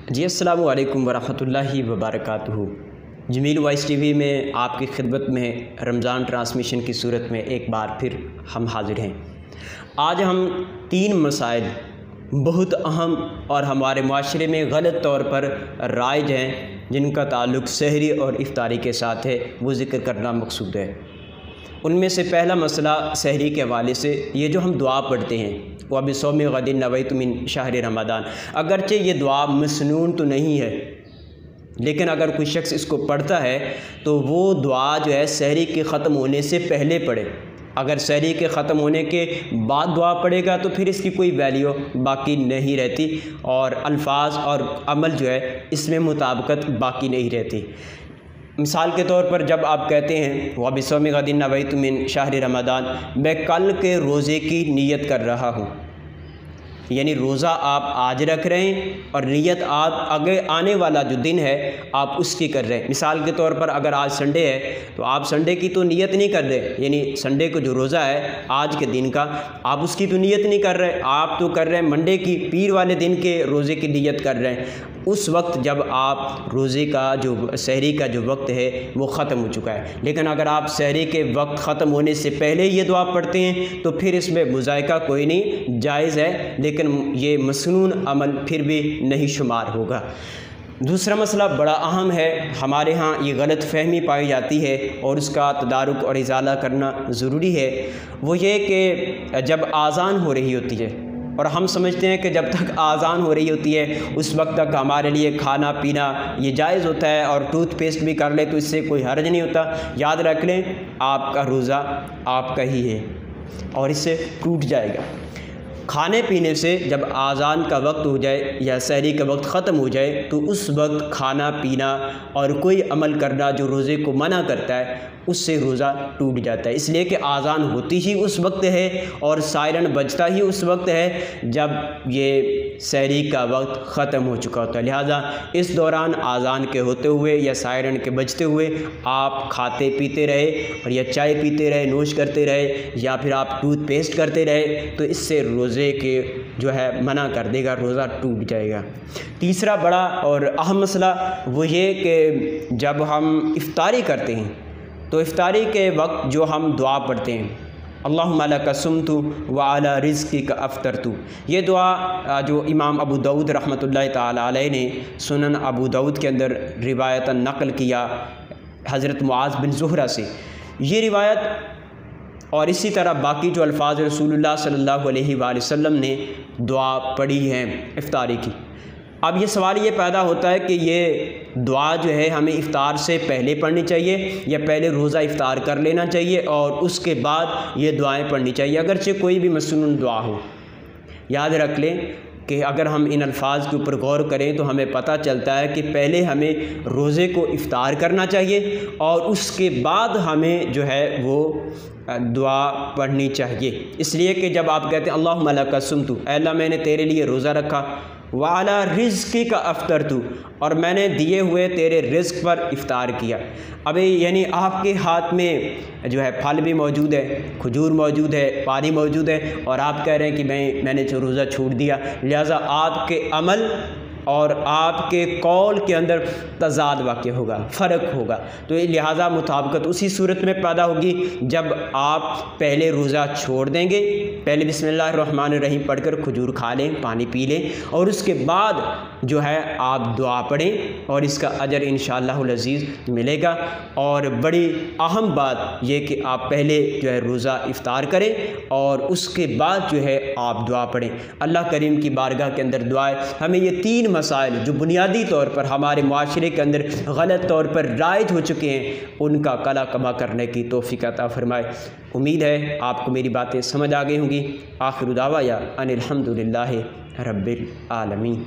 जी अस्सलामु अलैकुम वरहमतुल्लाहि वबरकातुहू। जमील वॉइस टीवी में आपकी खिदमत में रमज़ान ट्रांसमिशन की सूरत में एक बार फिर हम हाज़िर हैं। आज हम 3 मसाइल बहुत अहम और हमारे माशरे में गलत तौर पर राइज हैं, जिनका ताल्लुक़ सहरी और इफ्तारी के साथ है, वो ज़िक्र करना मकसूद है। उनमें से पहला मसला सहरी के हवाले से, ये जो हम दुआ पढ़ते हैं वो अभी सौमी गदिन नवैतु मिन शहर रमज़ान, अगरचे ये दुआ मसनून तो नहीं है, लेकिन अगर कोई शख्स इसको पढ़ता है तो वो दुआ जो है सहरी के ख़त्म होने से पहले पढ़े। अगर सहरी के ख़त्म होने के बाद दुआ पढ़ेगा तो फिर इसकी कोई वैल्यू बाकी नहीं रहती और अल्फाज और अमल जो है इसमें मुताबिकत बाकी नहीं रहती। मिसाल के तौर पर जब आप कहते हैं वह बिसौमी गदिन नवैतु मिन शहर रमज़ान, मैं कल के रोज़े की नीयत कर रहा हूँ, यानी रोज़ा आप आज रख रहे हैं और नीयत आप आगे आने वाला जो दिन है आप उसकी कर रहे हैं। मिसाल के तौर पर अगर आज संडे है तो आप संडे की तो नीयत नहीं कर रहे, यानी संडे को जो रोज़ा है आज के दिन का आप उसकी तो नीयत नहीं कर रहे, आप तो कर रहे हैं मंडे की, पीर वाले दिन के रोज़े की नीयत कर रहे हैं। उस वक्त जब आप रोज़े का जो सहरी का जो वक्त है वो ख़त्म हो चुका है। लेकिन अगर आप सहरी के वक्त ख़त्म होने से पहले ये दुआ पढ़ते हैं तो फिर इसमें मुज़ायका कोई नहीं, जायज़ है, लेकिन ये मसनून अमल फिर भी नहीं शुमार होगा। दूसरा मसला बड़ा अहम है, हमारे यहाँ ये गलत फहमी पाई जाती है और उसका तदारुक और इजाला करना ज़रूरी है। वो ये कि जब आज़ान हो रही होती है और हम समझते हैं कि जब तक आज़ान हो रही होती है उस वक्त तक हमारे लिए खाना पीना ये जायज़ होता है और टूथपेस्ट भी कर ले तो इससे कोई हर्ज नहीं होता। याद रख लें, आपका रोज़ा आपका ही है और इससे टूट जाएगा। खाने पीने से जब आज़ान का वक्त हो जाए या सहरी का वक्त ख़त्म हो जाए तो उस वक्त खाना पीना और कोई अमल करना जो रोज़े को मना करता है उससे रोज़ा टूट जाता है। इसलिए कि आज़ान होती ही उस वक्त है और सायरन बजता ही उस वक्त है जब ये सहरी का वक्त ख़त्म हो चुका होता है। लिहाजा इस दौरान आज़ान के होते हुए या सायरन के बजते हुए आप खाते पीते रहे और या चाय पीते रहे, नोश करते रहे या फिर आप टूथपेस्ट करते रहे तो इससे रोज़े के जो है मना कर देगा, रोज़ा टूट जाएगा। तीसरा बड़ा और अहम मसला वो ये कि जब हम इफ्तारी करते हैं तो इफ्तारी के वक्त जो हम दुआ पढ़ते हैं, अल्लाहुम्मा लका सुम्तु व अला रिज़्क़िका अफ़्तरतु, ये दुआ जो इमाम अबू दाऊद रहमतुल्लाहि ताला अलैह ने सुनन अबू दाऊद के अंदर रिवायतन नक़ल किया हज़रत मुआज़ बिन ज़ुहरा से, ये रिवायत और इसी तरह बाकी जो अल्फाज़ रसूलुल्लाह सल्लल्लाहु अलैहि वसल्लम ने दुआ पढ़ी हैं इफ्तारी की। अब ये सवाल ये पैदा होता है कि ये दुआ जो है हमें इफ़्तार से पहले पढ़नी चाहिए या पहले रोज़ा इफ़्तार कर लेना चाहिए और उसके बाद ये दुआएं पढ़नी चाहिए, अगरचे कोई भी मसनून दुआ हो। याद रख लें कि अगर हम इन अल्फाज के ऊपर गौर करें तो हमें पता चलता है कि पहले हमें रोज़े को इफ़्तार करना चाहिए और उसके बाद हमें जो है वो दुआ पढ़नी चाहिए। इसलिए कि जब आप कहते हैं अल्लाहुम्मा लका सुम्तु, अल्लाह मैंने तेरे लिए रोज़ा रखा, वाला रिज़्क़िका अफ़्तरतु, और मैंने दिए हुए तेरे रिज़्क़ पर इफ़्तार किया। अबे यानी आपके हाथ में जो है फल भी मौजूद है, खजूर मौजूद है, पानी मौजूद है और आप कह रहे हैं कि मैंने जो रोज़ा छोड़ दिया। लिहाजा आपके अमल और आपके कौल के अंदर तज़ाद वाक़ होगा, फ़र्क होगा। तो लिहाजा मुताबिकत उसी सूरत में पैदा होगी जब आप पहले रोज़ा छोड़ देंगे, पहले बिस्मिल्लाहिर्रहमानिर्रहीम पढ़कर खजूर खा लें, पानी पी लें और उसके बाद जो है आप दुआ पढ़ें और इसका अजर इंशाअल्लाहुल अज़ीज़ मिलेगा। और बड़ी अहम बात यह कि आप पहले जो है रोज़ा इफ़्तार करें और उसके बाद जो है आप दुआ पढ़ें। अल्लाह करीम की बारगाह के अंदर दुआएं हमें ये 3 मसाइल जो बुनियादी तौर पर हमारे माशरे के अंदर गलत तौर पर राइज हो चुके हैं उनका कला कमा करने की तौफ़ीक़ अता फ़रमाए। उम्मीद है आपको मेरी बातें समझ आ गई होंगी। आखिर दावा या अनिल हम्दुलिल्लाहि रब्बिल आलमीन।